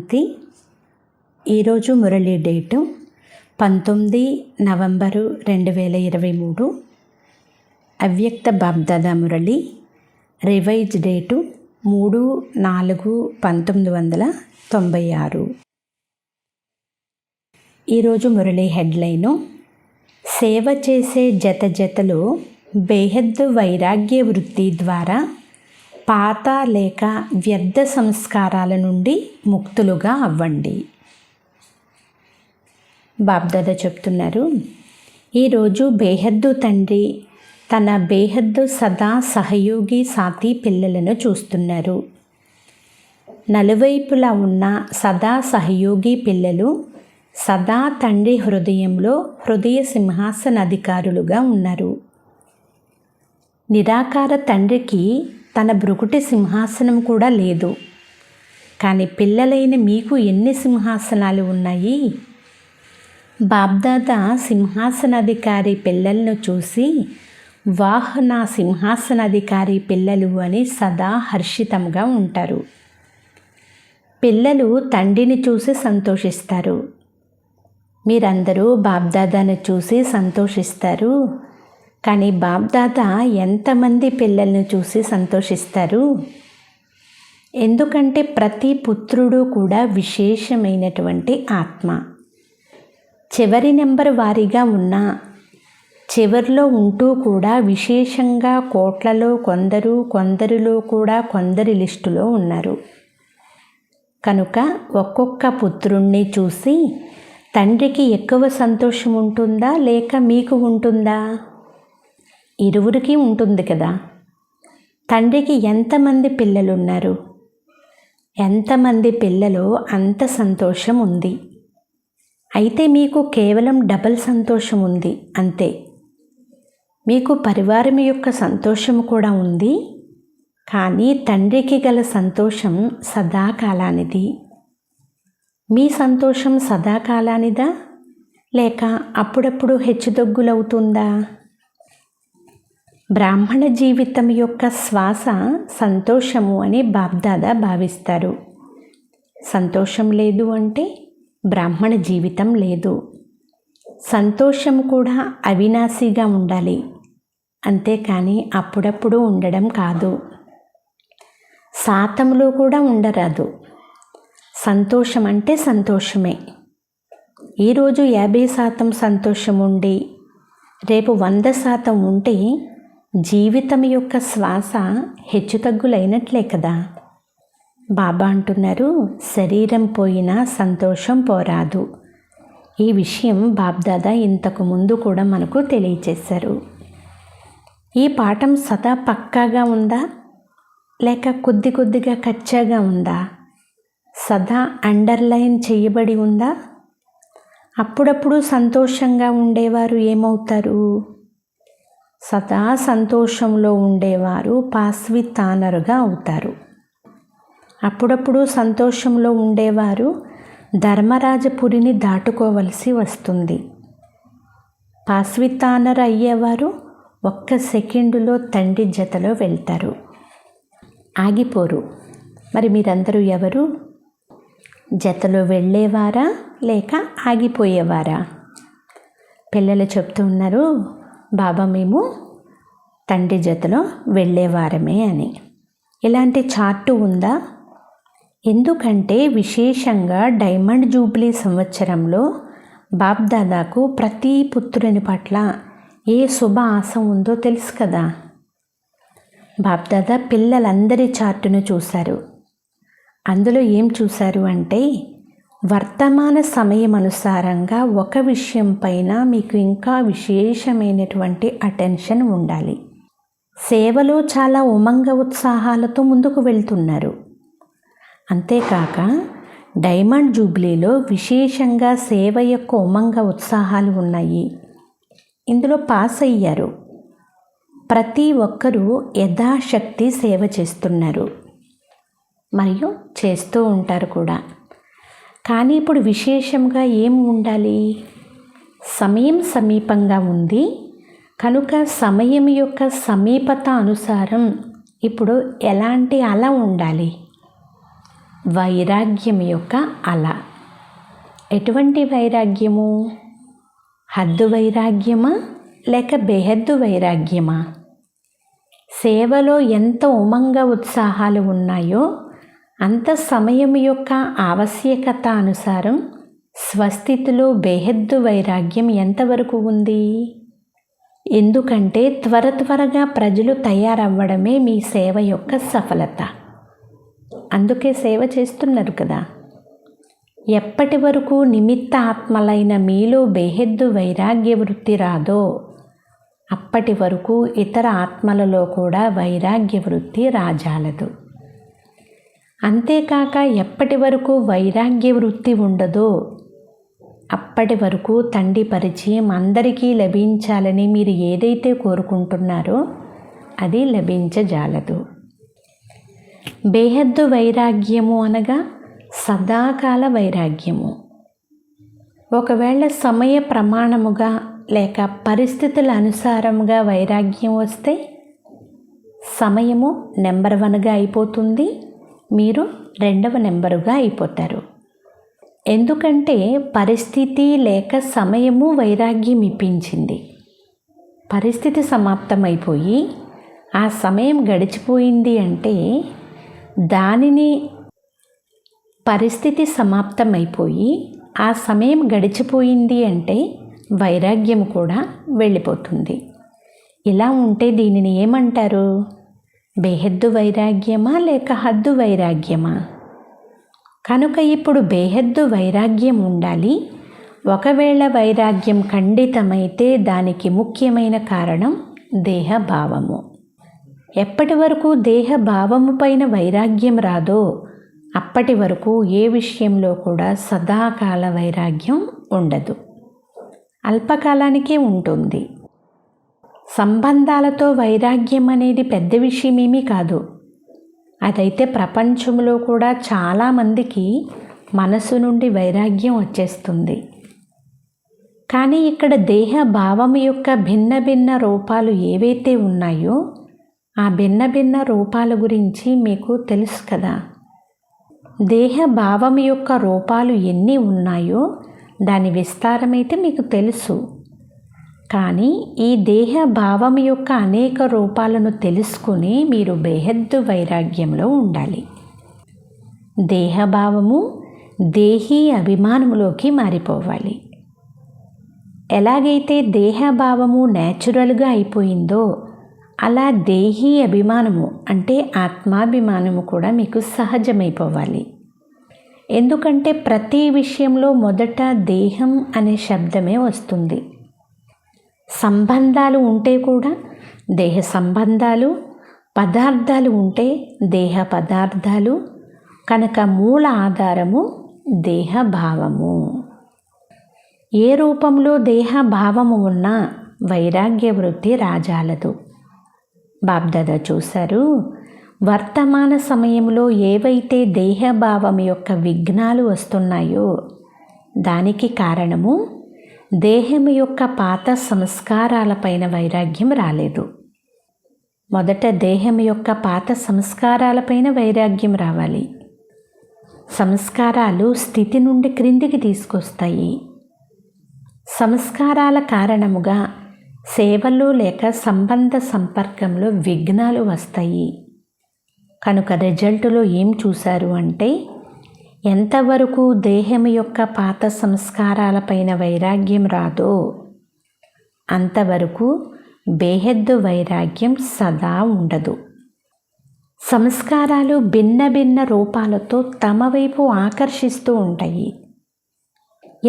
శాంతి. ఈరోజు Murali date 19 November 2023. అవ్యక్త BapDada Murali. Revise date 3/4/1996. ఈరోజు మురళీ హెడ్లైను: సేవ చేసే జతలో బేహద్దు వైరాగ్య వృత్తి ద్వారా పాత లేక వ్యర్థ సంస్కారాల నుండి ముక్తులుగా అవ్వండి. బాబ్దాదా చెప్తున్నారు, ఈరోజు బేహద్దు తండ్రి తన బేహద్దు సదా సహయోగి సాథీ పిల్లలను చూస్తున్నారు. నలువైపులా ఉన్న సదా సహయోగి పిల్లలు సదా తండ్రి హృదయంలో హృదయ సింహాసనాధికారులుగా ఉన్నారు. నిరాకార తండ్రికి తన భృకుటి సింహాసనం కూడా లేదు. కానీ పిల్లలైన మీకు ఎన్ని సింహాసనాలు ఉన్నాయి? బాబ్దాదా సింహాసనాధికారి పిల్లలను చూసి వాహ్ నా సింహాసనాధికారి పిల్లలు అని సదా హర్షితంగా ఉంటారు. పిల్లలు తండ్రిని చూసి సంతోషిస్తారు. మీరందరూ బాబ్దాదాను చూసి సంతోషిస్తారు. కానీ బాబ్దాదా ఎంతమంది పిల్లలను చూసి సంతోషిస్తారు? ఎందుకంటే ప్రతి పుత్రుడు కూడా విశేషమైనటువంటి ఆత్మ. చివరి నెంబర్ వారీగా ఉన్న చివరిలో ఉంటూ కూడా విశేషంగా కోట్లలో కొందరిలో కూడా కొందరి లిస్టులో ఉన్నారు. కనుక ఒక్కొక్క పుత్రుణ్ణి చూసి తండ్రికి ఎక్కువ సంతోషం ఉంటుందా లేక మీకు ఉంటుందా? ఇరువురికి ఉంటుంది కదా. తండ్రికి ఎంతమంది పిల్లలు ఉన్నారు? ఎంతమంది పిల్లలు అంత సంతోషం ఉంది. అయితే మీకు కేవలం డబల్ సంతోషం ఉంది అంతే. మీకు పరివారం యొక్క సంతోషం కూడా ఉంది. కానీ తండ్రికి గల సంతోషం సదాకాలానిది. మీ సంతోషం సదాకాలానిదా లేక అప్పుడప్పుడు హెచ్చుతగ్గులవుతుందా? బ్రాహ్మణ జీవితం యొక్క శ్వాస సంతోషము అని బాబ్దాదా భావిస్తారు. సంతోషం లేదు అంటే బ్రాహ్మణ జీవితం లేదు. సంతోషం కూడా అవినాశిగా ఉండాలి, అంతేకాని అప్పుడప్పుడు ఉండడం కాదు. శాతంలో కూడా ఉండరాదు. సంతోషం అంటే సంతోషమే. ఈరోజు 50% సంతోషం ఉండి రేపు 100% ఉంటే జీవితం యొక్క శ్వాస హెచ్చుతగ్గులైనట్లే కదా. బాబా అంటున్నారు, శరీరం పోయినా సంతోషం పోరాదు. ఈ విషయం బాబ్దాదా ఇంతకు ముందు కూడా మనకు తెలియచేశారు. ఈ పాఠం సదా పక్కాగా ఉందా లేక కొద్దిగా కచ్చాగా ఉందా? సదా అండర్లైన్ చేయబడి ఉందా? అప్పుడప్పుడు సంతోషంగా ఉండేవారు ఏమవుతారు? సదా సంతోషంలో ఉండేవారు పాస్వితానరుగా అవుతారు. అప్పుడప్పుడు సంతోషంలో ఉండేవారు ధర్మరాజపురిని దాటుకోవలసి వస్తుంది. పాస్వితానరు అయ్యేవారు 1 సెకండులో తండ్రి జతలో వెళ్తారు, ఆగిపోరు. మరి మీరందరూ ఎవరు? జతలో వెళ్ళేవారా లేక ఆగిపోయేవారా? పిల్లలు చెప్తూ ఉన్నారు, బాబా మేము తండ్రి జతలో వెళ్ళేవారమే అని. ఇలాంటి చార్టు ఉందా? ఎందుకంటే విశేషంగా డైమండ్ జూబ్లీ సంవత్సరంలో బాబ్దాదాకు ప్రతి పుత్రుని పట్ల ఏ శుభ ఆశ ఉందో తెలుసు కదా. బాబ్దాదా పిల్లలందరి చార్టును చూశారు. అందులో ఏం చూశారు అంటే వర్తమాన సమయం అనుసారంగా ఒక విషయం పైన మీకు ఇంకా విశేషమైనటువంటి అటెన్షన్ ఉండాలి. సేవలో చాలా ఉమంగ ఉత్సాహాలతో ముందుకు వెళ్తున్నారు. అంతేకాక డైమండ్ జూబ్లీలో విశేషంగా సేవ యొక్క ఉమంగ ఉత్సాహాలు ఉన్నాయి. ఇందులో పాస్ అయ్యారు. ప్రతి ఒక్కరూ యథాశక్తి సేవ చేస్తున్నారు మరియు చేస్తూ ఉంటారు కూడా. కానీ ఇప్పుడు విశేషంగా ఏం ఉండాలి? సమయం సమీపంగా ఉంది కనుక సమయం యొక్క సమీపత అనుసారం ఇప్పుడు ఎలాంటి అల ఉండాలి? వైరాగ్యం యొక్క అల. ఎటువంటి వైరాగ్యము? హద్దు వైరాగ్యమా లేక బేహద్దు వైరాగ్యమా? సేవలో ఎంత ఉమంగ ఉత్సాహాలు ఉన్నాయో అంత సమయం యొక్క ఆవశ్యకత అనుసారం స్వస్థితిలో బేహద్దు వైరాగ్యం ఎంతవరకు ఉంది? ఎందుకంటే త్వరగా ప్రజలు తయారవ్వడమే మీ సేవ యొక్క సఫలత. అందుకే సేవ చేస్తున్నారు కదా. ఎప్పటి వరకు నిమిత్త ఆత్మలైన మీలో బేహద్దు వైరాగ్య వృత్తి రాదో అప్పటి వరకు ఇతర ఆత్మలలో కూడా వైరాగ్య వృత్తి రాజాలదు. అంతేకాక ఎప్పటి వరకు వైరాగ్య వృత్తి ఉండదో అప్పటి వరకు తండ్రి పరిచయం అందరికీ లభించాలని మీరు ఏదైతే కోరుకుంటున్నారో అది లభించజాలదు. బేహద్దు వైరాగ్యము అనగా సదాకాల వైరాగ్యము. ఒకవేళ సమయ ప్రమాణముగా లేక పరిస్థితుల అనుసారంగా వైరాగ్యం వస్తే సమయము నెంబర్ 1గా అయిపోతుంది, మీరు 2వ నెంబరుగా అయిపోతారు. ఎందుకంటే పరిస్థితి లేక సమయము వైరాగ్యం ఇప్పించింది. పరిస్థితి సమాప్తమైపోయి ఆ సమయం గడిచిపోయింది అంటే దానిని పరిస్థితి సమాప్తమైపోయి ఆ సమయం గడిచిపోయింది అంటే వైరాగ్యం కూడా వెళ్ళిపోతుంది. ఇలా ఉంటే దీనిని ఏమంటారు? బేహద్దు వైరాగ్యమా లేక హద్దు వైరాగ్యమా? కనుక ఇప్పుడు బేహద్దు వైరాగ్యం ఉండాలి. ఒకవేళ వైరాగ్యం ఖండితమైతే దానికి ముఖ్యమైన కారణం దేహభావము. ఎప్పటి వరకు దేహభావము పైన వైరాగ్యం రాదో అప్పటి వరకు ఏ విషయంలో కూడా సదాకాల వైరాగ్యం ఉండదు, అల్పకాలానికే ఉంటుంది. సంబంధాలతో వైరాగ్యం అనేది పెద్ద విషయమేమీ కాదు. అదైతే ప్రపంచంలో కూడా చాలామందికి మనసు నుండి వైరాగ్యం వచ్చేస్తుంది. కానీ ఇక్కడ దేహ భావం యొక్క భిన్న భిన్న రూపాలు ఏవైతే ఉన్నాయో ఆ భిన్న భిన్న రూపాల గురించి మీకు తెలుసు కదా. దేహ భావం యొక్క రూపాలు ఎన్ని ఉన్నాయో దాని విస్తారమైతే మీకు తెలుసు. కానీ ఈ దేహ భావం యొక్క అనేక రూపాలను తెలుసుకుని మీరు బేహద్దు వైరాగ్యంలో ఉండాలి. దేహభావము దేహీ అభిమానములోకి మారిపోవాలి. ఎలాగైతే దేహభావము న్యాచురల్గా అయిపోయిందో అలా దేహీ అభిమానము అంటే ఆత్మాభిమానము కూడా మీకు సహజమైపోవాలి. ఎందుకంటే ప్రతి విషయంలో మొదట దేహం అనే శబ్దమే వస్తుంది. సంబంధాలు ఉంటే కూడా దేహ సంబంధాలు, పదార్థాలు ఉంటే దేహ పదార్థాలు. కనుక మూల ఆధారము దేహభావము. ఏ రూపంలో దేహభావము ఉన్నా వైరాగ్య వృత్తి రాజాలదు. బాబ్దాదా చూశారు, వర్తమాన సమయంలో ఏవైతే దేహభావం యొక్క విఘ్నాలు వస్తున్నాయో దానికి కారణము దేహం యొక్క పాత సంస్కారాలపైన వైరాగ్యం రాలేదు. మొదట దేహం యొక్క పాత సంస్కారాలపైన వైరాగ్యం రావాలి. సంస్కారాలు స్థితి నుండి క్రిందికి తీసుకొస్తాయి. సంస్కారాల కారణముగా సేవలో లేక సంబంధ సంపర్కంలో విఘ్నాలు వస్తాయి. కనుక రిజల్టులో ఏం చూశారు అంటే ఎంతవరకు దేహం యొక్క పాత సంస్కారాలపైన వైరాగ్యం రాదో అంతవరకు బేహద్దు వైరాగ్యం సదా ఉండదు. సంస్కారాలు భిన్న భిన్న రూపాలతో తమ వైపు ఆకర్షిస్తూ ఉంటాయి.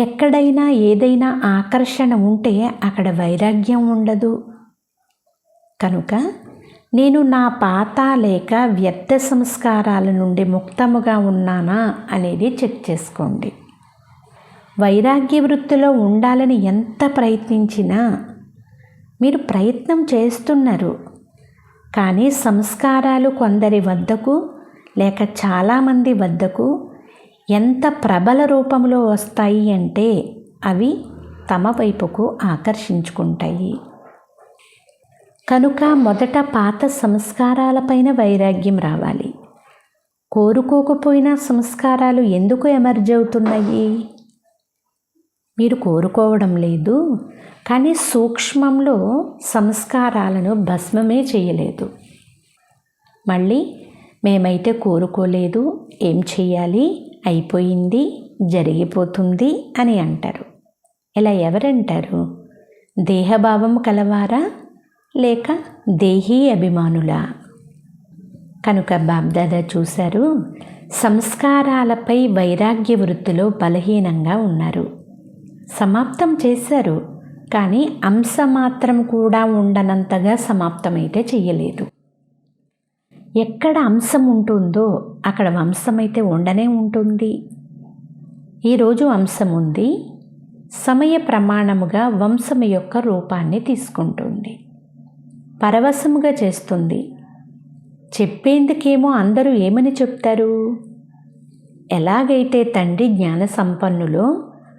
ఎక్కడైనా ఏదైనా ఆకర్షణ ఉంటే అక్కడ వైరాగ్యం ఉండదు. కనుక నేను నా పాత లేక వ్యర్థ సంస్కారాల నుండి ముక్తముగా ఉన్నానా అనేది చెక్ చేసుకోండి. వైరాగ్య వృత్తిలో ఉండాలని ఎంత ప్రయత్నించినా మీరు ప్రయత్నం చేస్తున్నారు. కానీ సంస్కారాలు కొందరి వద్దకు లేక చాలామంది వద్దకు ఎంత ప్రబల రూపంలో వస్తాయి అంటే అవి తమ వైపుకు ఆకర్షించుకుంటాయి. కనుక మొదట పాత సంస్కారాలపైన వైరాగ్యం రావాలి. కోరుకోకపోయినా సంస్కారాలు ఎందుకు ఎమర్జ్ అవుతున్నాయి? మీరు కోరుకోవడం లేదు, కానీ సూక్ష్మంలో సంస్కారాలను భస్మమే చేయలేదు. మళ్ళీ మేమైతే కోరుకోలేదు, ఏం చెయ్యాలి, అయిపోయింది, జరిగిపోతుంది అని అంటారు. ఇలా ఎవరంటారు? దేహభావం కలవారా లేక దేహీ అభిమానులా? కనుక బాబ్దాదా చూశారు, సంస్కారాలపై వైరాగ్య వృత్తిలో బలహీనంగా ఉన్నారు. సమాప్తం చేశారు, కానీ అంశ మాత్రం కూడా ఉండనంతగా సమాప్తమైతే చెయ్యలేదు. ఎక్కడ అంశం ఉంటుందో అక్కడ వంశమైతే ఉండనే ఉంటుంది. ఈరోజు అంశం ఉంది, సమయ ప్రమాణముగా వంశం యొక్క రూపాన్ని తీసుకుంటుంది, పరవశముగా చేస్తుంది. చెప్పేందుకేమో అందరూ ఏమని చెప్తారు? ఎలాగైతే తండ్రి జ్ఞాన సంపన్నులో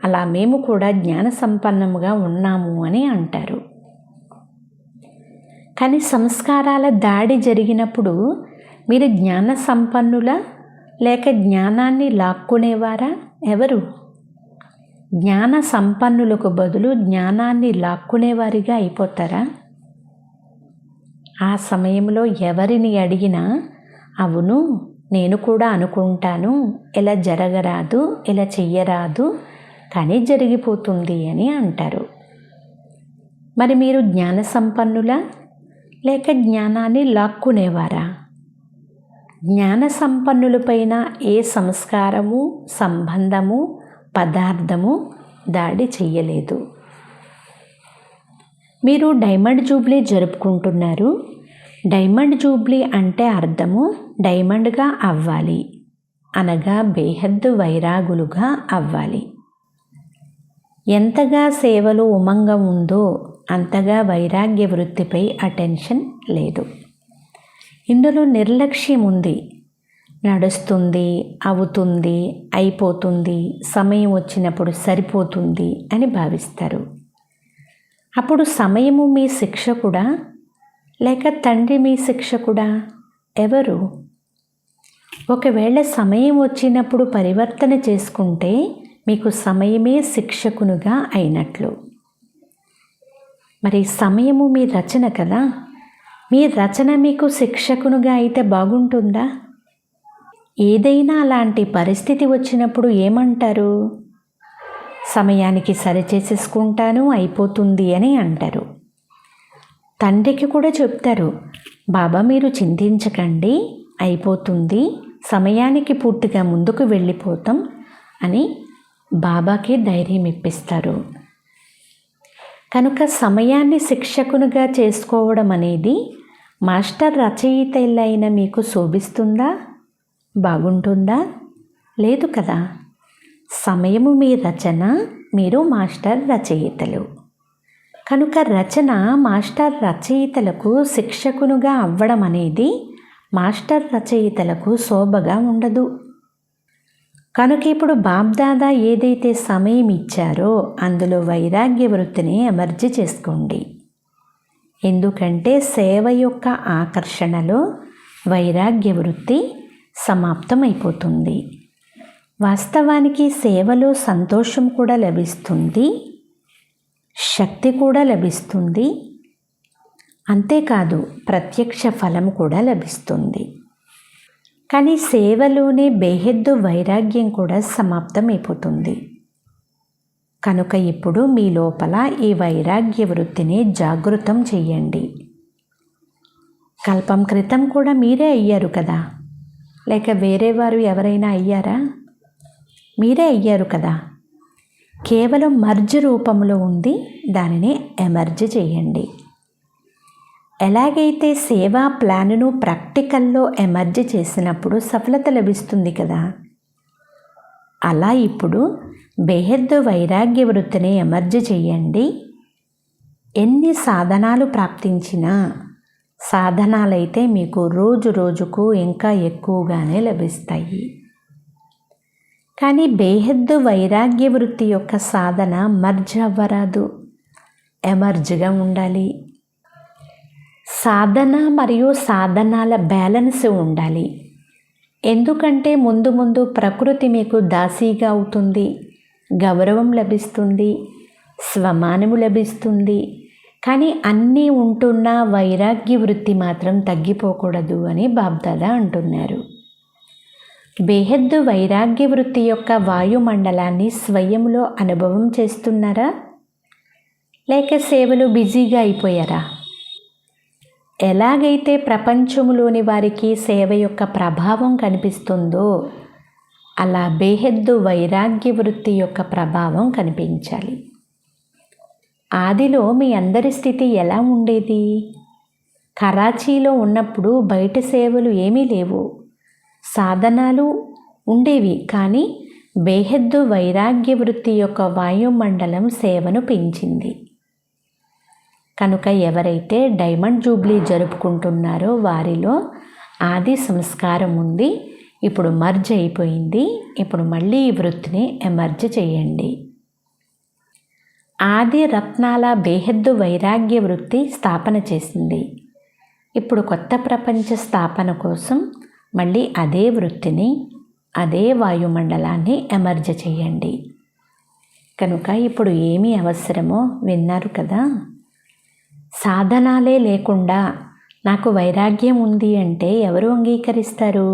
అలా మేము కూడా జ్ఞాన సంపన్నముగా ఉన్నాము అని అంటారు. కానీ సంస్కారాల దాడి జరిగినప్పుడు మీరు జ్ఞాన సంపన్నుల లేక జ్ఞానాన్ని లాక్కునేవారా? ఎవరు? జ్ఞాన సంపన్నులకు బదులు జ్ఞానాన్ని లాక్కునేవారిగా అయిపోతారా? ఆ సమయంలో ఎవరిని అడిగినా అవును నేను కూడా అనుకుంటాను, ఇలా జరగరాదు, ఇలా చెయ్యరాదు, కానీ జరిగిపోతుంది అని అంటారు. మరి మీరు జ్ఞాన సంపన్నులా లేక జ్ఞానాన్ని లాక్కునేవారా? జ్ఞాన సంపన్నులపైన ఏ సంస్కారము, సంబంధము, పదార్థము దాడి చెయ్యలేదు. మీరు డైమండ్ జూబ్లీ జరుపుకుంటున్నారు. డైమండ్ జూబ్లీ అంటే అర్థము డైమండ్గా అవ్వాలి, అనగా బేహద్దు వైరాగులుగా అవ్వాలి. ఎంతగా సేవలో ఉమంగం ఉందో అంతగా వైరాగ్య వృత్తిపై అటెన్షన్ లేదు. ఇందులో నిర్లక్ష్యం ఉంది. నడుస్తుంది, అవుతుంది, అయిపోతుంది, సమయం వచ్చినప్పుడు సరిపోతుంది అని భావిస్తారు. అప్పుడు సమయము మీ శిక్షకుడా లేక తండ్రి మీ శిక్షకుడా? ఎవరు? ఒకవేళ సమయం వచ్చినప్పుడు పరివర్తన చేసుకుంటే మీకు సమయమే శిక్షకునుగా అయినట్లు. మరి సమయము మీ రచన కదా, మీ రచన మీకు శిక్షకునుగా అయితే బాగుంటుందా? ఏదైనా అలాంటి పరిస్థితి వచ్చినప్పుడు ఏమంటారు? సమయానికి సరిచేసేసుకుంటాను, అయిపోతుంది అని అంటారు. తండ్రికి కూడా చెప్తారు, బాబా మీరు చింతించకండి, అయిపోతుంది, సమయానికి పూర్తిగా ముందుకు వెళ్ళిపోతాం అని బాబాకి ధైర్యం ఇప్పిస్తారు. కనుక సమయాన్ని శిక్షకునిగా చేసుకోవడం అనేది మాస్టర్ రచయితలైన మీకు శోభిస్తుందా? బాగుంటుందా? లేదు కదా. సమయము మీ రచన, మీరు మాస్టర్ రచయితలు. కనుక రచన మాస్టర్ రచయితలకు శిక్షకునుగా అవ్వడం అనేది మాస్టర్ రచయితలకు శోభగా ఉండదు. కనుక ఇప్పుడు బాబ్దాదా ఏదైతే సమయం ఇచ్చారో అందులో వైరాగ్య వృత్తిని అమర్చి చేసుకోండి. ఎందుకంటే సేవ యొక్క ఆకర్షణలో వైరాగ్య వృత్తి సమాప్తమైపోతుంది. వాస్తవానికి సేవలో సంతోషం కూడా లభిస్తుంది, శక్తి కూడా లభిస్తుంది, అంతేకాదు ప్రత్యక్ష ఫలం కూడా లభిస్తుంది. కానీ సేవలోనే బేహద్దు వైరాగ్యం కూడా సమాప్తమైపోతుంది. కనుక ఇప్పుడు మీ లోపల ఈ వైరాగ్య వృత్తిని జాగృతం చెయ్యండి. కల్పం క్రితం కూడా మీరే అయ్యారు కదా, లేక వేరే వారు ఎవరైనా అయ్యారా? మీరే అయ్యారు కదా. కేవలం మర్జ్ రూపంలో ఉంది, దానిని ఎమర్జ్ చేయండి. ఎలాగైతే సేవా ప్లాన్ను ప్రాక్టికల్లో ఎమర్జ్ చేసినప్పుడు సఫలత లభిస్తుంది కదా, అలా ఇప్పుడు బేహద్దు వైరాగ్య వృత్తిని ఎమర్జ్ చేయండి. ఎన్ని సాధనాలు ప్రాప్తించినా సాధనాలైతే మీకు రోజు రోజుకు ఇంకా ఎక్కువగానే లభిస్తాయి. కానీ బేహద్దు వైరాగ్య వృత్తి యొక్క సాధన మర్జ్ అవ్వరాదు, ఎమర్జ్గా ఉండాలి. సాధన మరియు సాధనాల బ్యాలెన్స్ ఉండాలి. ఎందుకంటే ముందు ముందు ప్రకృతి మీకు దాసీగా అవుతుంది, గౌరవం లభిస్తుంది, స్వమానము లభిస్తుంది. కానీ అన్నీ ఉంటున్న వైరాగ్య వృత్తి మాత్రం తగ్గిపోకూడదు అని బాబ్దాదా అంటున్నారు. బేహద్దు వైరాగ్య వృత్తి యొక్క వాయుమండలాన్ని స్వయంలో అనుభవం చేస్తున్నారా, లేక సేవలు బిజీగా అయిపోయారా? ఎలాగైతే ప్రపంచంలోని వారికి సేవ యొక్క ప్రభావం కనిపిస్తుందో అలా బేహద్దు వైరాగ్య వృత్తి యొక్క ప్రభావం కనిపించాలి. ఆదిలో మీ అందరి స్థితి ఎలా ఉండేది? కరాచీలో ఉన్నప్పుడు బయట సేవలు ఏమీ లేవు, సాధనాలు ఉండేవి, కానీ బేహద్దు వైరాగ్య వృత్తి యొక్క వాయుమండలం సేవను పెంచింది. కనుక ఎవరైతే డైమండ్ జూబ్లీ జరుపుకుంటున్నారో వారిలో ఆది సంస్కారం ఉంది. ఇప్పుడు మర్జ్ అయిపోయింది. ఇప్పుడు మళ్ళీ ఈ వృత్తిని ఎమర్జ్ చేయండి. ఆది రత్నాల బేహద్దు వైరాగ్య వృత్తి స్థాపన చేసింది. ఇప్పుడు కొత్త ప్రపంచ స్థాపన కోసం మళ్ళీ అదే వృత్తిని, అదే వాయుమండలాన్ని ఎమర్జ్ చేయండి. కనుక ఇప్పుడు ఏమి అవసరమో విన్నారు కదా. సాధనాలే లేకుండా నాకు వైరాగ్యం ఉంది అంటే ఎవరు అంగీకరిస్తారు?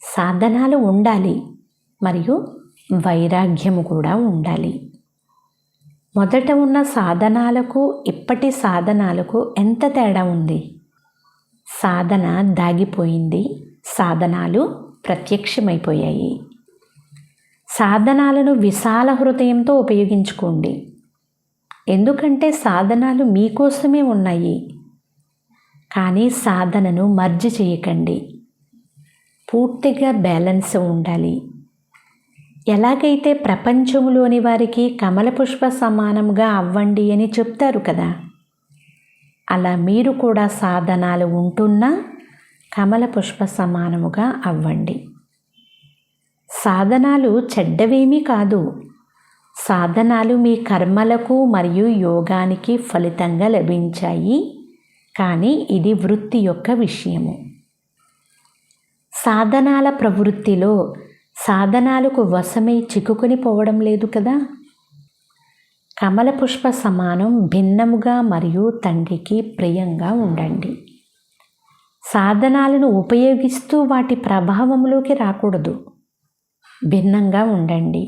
సాధనాలు ఉండాలి మరియు వైరాగ్యము కూడా ఉండాలి. మొదట ఉన్న సాధనాలకు ఇప్పటి సాధనాలకు ఎంత తేడా ఉంది? సాధన దాగిపోయింది, సాధనాలు ప్రత్యక్షమైపోయాయి. సాధనాలను విశాల హృదయంతో ఉపయోగించుకోండి. ఎందుకంటే సాధనాలు మీకోసమే ఉన్నాయి. కానీ సాధనను మర్జ్ చేయకండి. పూర్తిగా బ్యాలెన్స్ ఉండాలి. ఎలాగైతే ప్రపంచంలోని వారికి కమల పుష్ప సమానంగా అవ్వండి అని చెప్తారు కదా, అలా మీరు కూడా సాధనాలు ఉంటున్నా కమల పుష్ప సమానముగా అవ్వండి. సాధనాలు చెడ్డవేమీ కాదు. సాధనాలు మీ కర్మలకు మరియు యోగానికి ఫలితంగా లభించాయి. కానీ ఇది వృత్తి యొక్క విషయము. సాధనాల ప్రవృత్తిలో సాధనాలకు వశమై చిక్కుకొని పోవడం లేదు కదా. కమల పుష్ప సమానం భిన్నముగా మరియు తండ్రికి ప్రియంగా ఉండండి. సాధనాలను ఉపయోగిస్తూ వాటి ప్రభావంలోకి రాకూడదు, భిన్నంగా ఉండండి.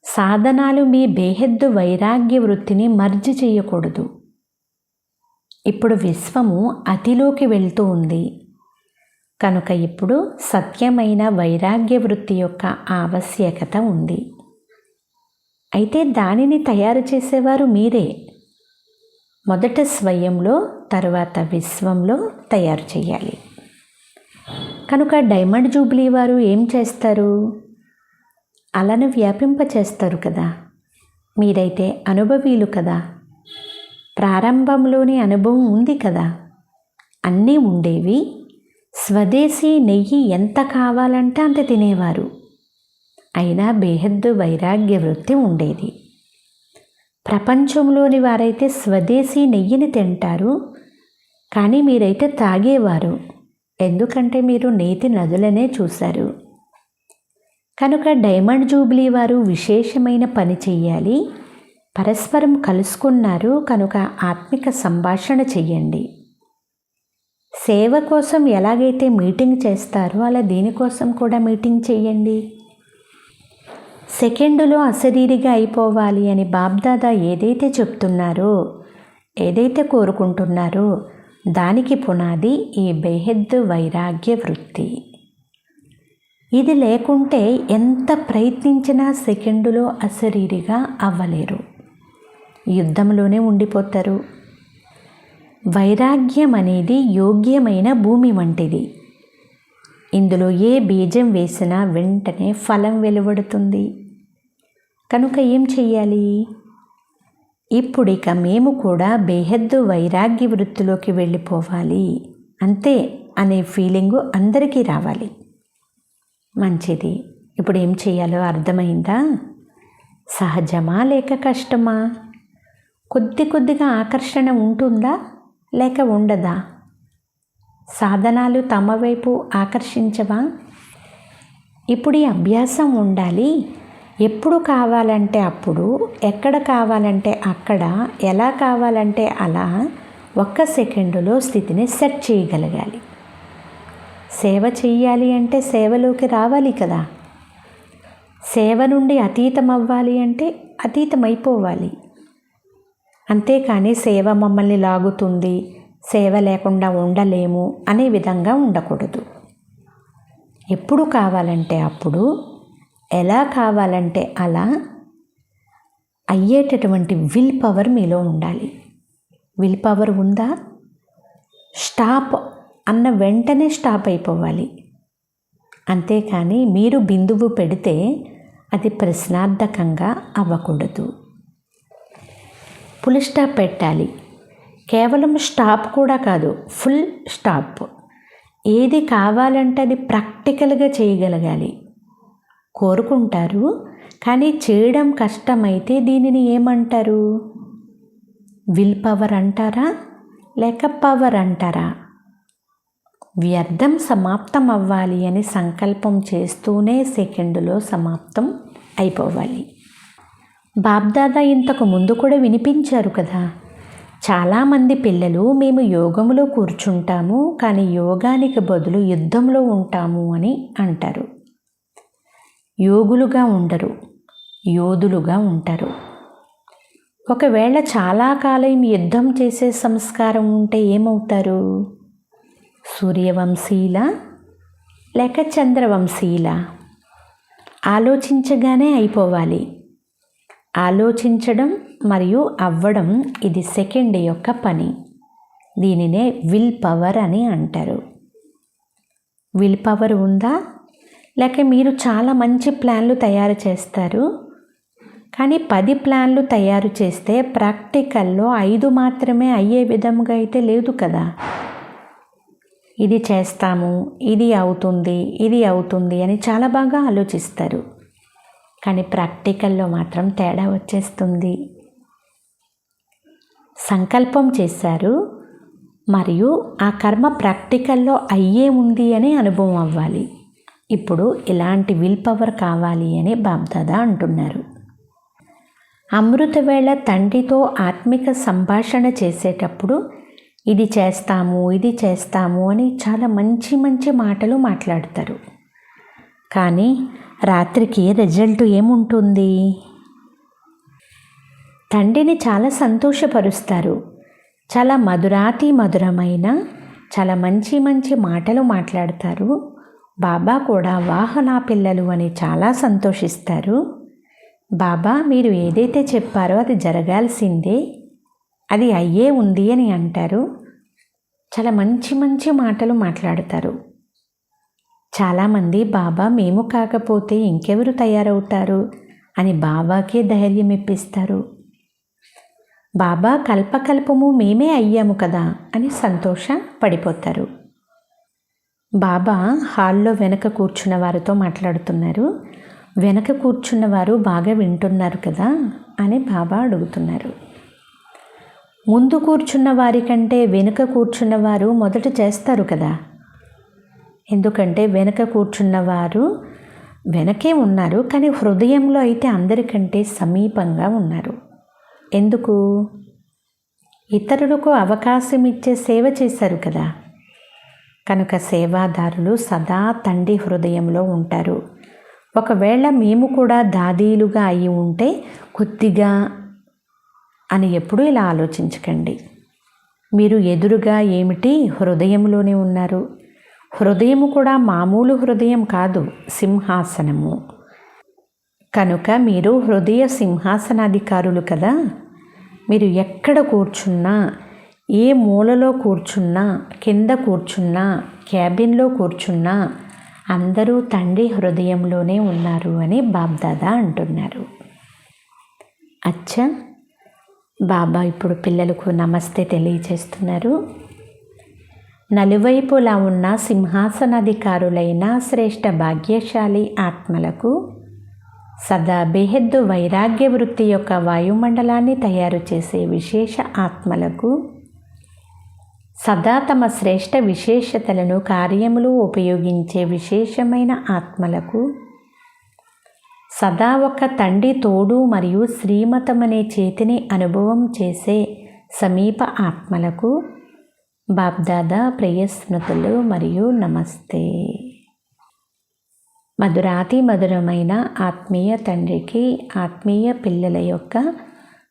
సాధనాలు మీ బేహద్దు వైరాగ్య వృత్తిని మర్జ్ చేయకూడదు. ఇప్పుడు విశ్వము అతిలోకి వెళ్తూ ఉంది. కనుక ఇప్పుడు సత్యమైన వైరాగ్య వృత్తి యొక్క ఆవశ్యకత ఉంది. అయితే దానిని తయారు చేసేవారు మీరే. మొదట స్వయంలో, తరువాత విశ్వంలో తయారు చేయాలి. కనుక డైమండ్ జూబ్లీ వారు ఏం చేస్తారు? అలను వ్యాపింపచేస్తారు కదా. మీరైతే అనుభవీలు కదా. ప్రారంభంలోని అనుభవం ఉంది కదా. అన్నీ ఉండేవి. స్వదేశీ నెయ్యి ఎంత కావాలంటే అంత తినేవారు. అయినా బేహద్దు వైరాగ్య వృత్తి ఉండేది. ప్రపంచంలోని వారైతే స్వదేశీ నెయ్యిని తింటారు, కానీ మీరైతే తాగేవారు. ఎందుకంటే మీరు నేతి నదులనే చూశారు. కనుక డైమండ్ జూబ్లీ వారు విశేషమైన పని చెయ్యాలి. పరస్పరం కలుసుకున్నారు కనుక ఆత్మిక సంభాషణ చెయ్యండి. సేవ కోసం ఎలాగైతే మీటింగ్ చేస్తారో అలా దీనికోసం కూడా మీటింగ్ చెయ్యండి. సెకండులో అశరీరిగా అయిపోవాలి అని బాబ్దాదా ఏదైతే చెప్తున్నారో, ఏదైతే కోరుకుంటున్నారో దానికి పునాది ఈ బేహద్దు వైరాగ్య వృత్తి. ఇది లేకుంటే ఎంత ప్రయత్నించినా సెకండులో అశరీరిగా అవ్వలేరు, యుద్ధంలోనే ఉండిపోతారు. వైరాగ్యం అనేది యోగ్యమైన భూమి వంటిది. ఇందులో ఏ బీజం వేసినా వెంటనే ఫలం వెలువడుతుంది. కనుక ఏం చెయ్యాలి? ఇప్పుడిక మేము కూడా బేహద్దు వైరాగ్య వృత్తిలోకి వెళ్ళిపోవాలి అంతే అనే ఫీలింగు అందరికీ రావాలి. మంచిది. ఇప్పుడు ఏం చేయాలో అర్థమైందా? సహజమా లేక కష్టమా? కొద్దిగా ఆకర్షణ ఉంటుందా లేక ఉండదా? సాధనాలు తమ వైపు ఆకర్షించవా? ఇప్పుడు ఈ అభ్యాసం ఉండాలి. ఎప్పుడు కావాలంటే అప్పుడు, ఎక్కడ కావాలంటే అక్కడ, ఎలా కావాలంటే అలా 1 సెకండులో స్థితిని సెట్ చేయగలగాలి. సేవ చెయ్యాలి అంటే సేవలోకి రావాలి కదా. సేవ నుండి అతీతం అవ్వాలి అంటే అతీతమైపోవాలి. అంతేకాని సేవ మమ్మల్ని లాగుతుంది, సేవ లేకుండా ఉండలేము అనే విధంగా ఉండకూడదు. ఎప్పుడు కావాలంటే అప్పుడు, ఎలా కావాలంటే అలా అయ్యేటటువంటి విల్ పవర్ మీలో ఉండాలి. విల్ పవర్ ఉందా? స్టాప్ అన్న వెంటనే స్టాప్ అయిపోవాలి. అంతేకాని మీరు బిందువు పెడితే అది ప్రశ్నార్థకంగా అవ్వకూడదు. ఫుల్ స్టాప్ పెట్టాలి. కేవలం స్టాప్ కూడా కాదు, ఫుల్ స్టాప్. ఏది కావాలంటే అది ప్రాక్టికల్గా చేయగలగాలి. కోరుకుంటారు, కానీ చేయడం కష్టమైతే దీనిని ఏమంటారు? విల్ పవర్ అంటారా లేక పవర్ అంటారా? వ్యర్థం సమాప్తం అవ్వాలి అని సంకల్పం చేస్తూనే సెకండులో సమాప్తం అయిపోవాలి. బాబ్దాదా ఇంతకు ముందు కూడా వినిపించారు కదా. చాలామంది పిల్లలు మేము యోగంలో కూర్చుంటాము, కానీ యోగానికి బదులు యుద్ధంలో ఉంటాము అని అంటారు. యోగులుగా ఉండరు, యోధులుగా ఉంటారు. ఒకవేళ చాలా కాలం యుద్ధం చేసే సంస్కారం ఉంటే ఏమవుతారు? సూర్యవంశీలా లేక చంద్రవంశీలా? ఆలోచించగానే అయిపోవాలి. ఆలోచించడం మరియు అవ్వడం ఇది సెకండ్ యొక్క పని. దీనినే విల్ పవర్ అని అంటారు. విల్ పవర్ ఉందా? లేక మీరు చాలా మంచి ప్లాన్లు తయారు చేస్తారు, కానీ 10 ప్లాన్లు తయారు చేస్తే ప్రాక్టికల్లో 5 మాత్రమే అయ్యే విధంగా అయితే లేదు కదా. ఇది చేస్తాము, ఇది అవుతుంది, ఇది అవుతుంది అని చాలా బాగా ఆలోచిస్తారు, కానీ ప్రాక్టికల్లో మాత్రం తేడా వచ్చేస్తుంది. సంకల్పం చేశారు మరియు ఆ కర్మ ప్రాక్టికల్లో అయ్యే ఉంది అని అనుభవం అవ్వాలి. ఇప్పుడు ఇలాంటి విల్ పవర్ కావాలి అని బాబ్దాదా అంటున్నారు. అమృతవేళ తండ్రితో ఆత్మిక సంభాషణ చేసేటప్పుడు ఇది చేస్తాము, ఇది చేస్తాము అని చాలా మంచి మంచి మాటలు మాట్లాడతారు, కానీ రాత్రికి రిజల్ట్ ఏముంటుంది? తండ్రిని చాలా సంతోషపరుస్తారు, చాలా మధురాతి మధురమైన చాలా మంచి మంచి మాటలు మాట్లాడతారు. బాబా కూడా వాహనా పిల్లలు అని చాలా సంతోషిస్తారు. బాబా మీరు ఏదైతే చెప్పారో అది జరగాల్సిందే, అది అయ్యే ఉంది అని అంటారు. చాలా మంచి మంచి మాటలు మాట్లాడతారు. చాలామంది బాబా మేము కాకపోతే ఇంకెవరు తయారవుతారు అని బాబాకే ధైర్యం ఇప్పిస్తారు. బాబా కల్పకల్పము మేమే అయ్యాము కదా అని సంతోష పడిపోతారు. బాబా హాల్లో వెనక కూర్చున్న వారితో మాట్లాడుతున్నారు. వెనక కూర్చున్నవారు బాగా వింటున్నారు కదా అని బాబా అడుగుతున్నారు. ముందు కూర్చున్న వారి కంటే వెనుక కూర్చున్నవారు మొదట చేస్తారు కదా. ఎందుకంటే వెనక కూర్చున్నవారు వెనకే ఉన్నారు, కానీ హృదయంలో అయితే అందరికంటే సమీపంగా ఉన్నారు. ఎందుకు? ఇతరులకు అవకాశం ఇచ్చే సేవ చేశారు కదా. కనుక సేవాదారులు సదా తండ్రి హృదయంలో ఉంటారు. ఒకవేళ మేము కూడా దాదీలుగా అయి ఉంటే కొద్దిగా అని ఎప్పుడూ ఇలా ఆలోచించకండి. మీరు ఎదురుగా ఏమిటి, హృదయంలోనే ఉన్నారు. హృదయము కూడా మామూలు హృదయం కాదు, సింహాసనము. కనుక మీరు హృదయ సింహాసనాధికారులు కదా. మీరు ఎక్కడ కూర్చున్నా, ఏ మూలలో కూర్చున్నా, కింద కూర్చున్నా, క్యాబిన్లో కూర్చున్నా అందరూ తండ్రి హృదయంలోనే ఉన్నారు అని బాబ్దాదా అంటున్నారు. అచ్చా, బాబా ఇప్పుడు పిల్లలకు నమస్తే తెలియజేస్తున్నారు. నలువైపులా ఉన్న సింహాసనాధికారులైన శ్రేష్ఠ భాగ్యశాలి ఆత్మలకు సదా బేహద్దు వైరాగ్య వృత్తి యొక్క వాయుమండలాన్ని తయారు చేసే విశేష ఆత్మలకు సదా తమ శ్రేష్ఠ విశేషతలను కార్యములు ఉపయోగించే విశేషమైన ఆత్మలకు, సదా ఒక తండ్రి తోడు మరియు శ్రీమతమనే చేతిని అనుభవం చేసే సమీప ఆత్మలకు బాబ్దాదా ప్రియస్మృతులు మరియు నమస్తే. మధురాతి మధురమైన ఆత్మీయ తండ్రికి ఆత్మీయ పిల్లల యొక్క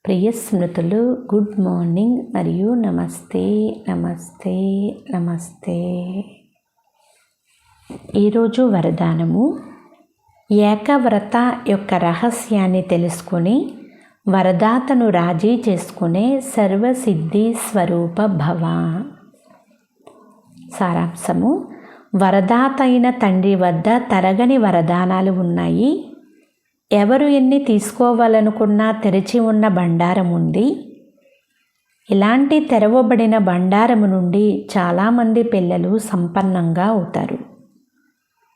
ప్రియస్మృతులు. గుడ్ మార్నింగ్ మరియు నమస్తే నమస్తే నమస్తే. ఈరోజు వరదానము, ఏకవ్రత యొక్క రహస్యాన్ని తెలుసుకొని వరదాతను రాజీ చేసుకునే సర్వసిద్ధి స్వరూప భవ. సారాంశము, వరదాత అయిన తండ్రి వద్ద తరగని వరదానాలు ఉన్నాయి. ఎవరు ఎన్ని తీసుకోవాలనుకున్నా తెరిచి ఉన్న బండారం ఉంది. ఇలాంటి తెరవబడిన బండారము నుండి చాలామంది పిల్లలు సంపన్నంగా అవుతారు.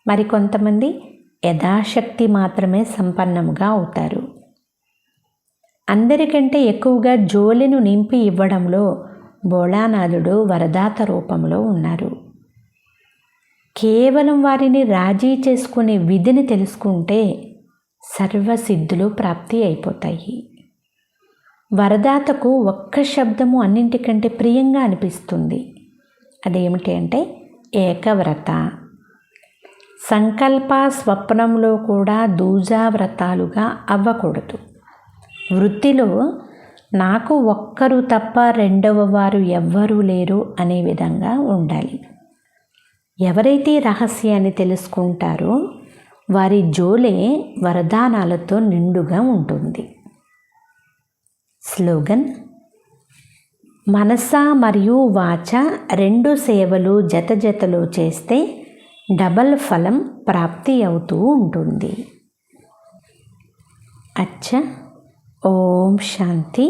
మరికొంతమంది యథాశక్తి మాత్రమే సంపన్నంగా అవుతారు. అందరికంటే ఎక్కువగా జోలెను నింపి ఇవ్వడంలో భోళానాథుడు వరదాత రూపంలో ఉన్నారు. కేవలం వారిని రాజీ చేసుకునే విధిని తెలుసుకుంటే సర్వసిద్ధులు ప్రాప్తి అయిపోతాయి. వరదాతకు ఒక్క శబ్దము అన్నింటికంటే ప్రియంగా అనిపిస్తుంది. అదేమిటి అంటే ఏకవ్రత. సంకల్ప స్వప్నంలో కూడా దూజావ్రతాలుగా అవ్వకూడదు. వృత్తిలో నాకు ఒక్కరు తప్ప రెండవ వారు ఎవ్వరూ లేరు అనే విధంగా ఉండాలి. ఎవరైతే రహస్యాన్ని తెలుసుకుంటారో వారి జోలే వరదానాలతో నిండుగా ఉంటుంది. స్లోగన్, మనస మరియు వాచ రెండు సేవలు జతలో చేస్తే డబల్ ఫలం ప్రాప్తి అవుతూ ఉంటుంది. అచ్చా, ఓం శాంతి.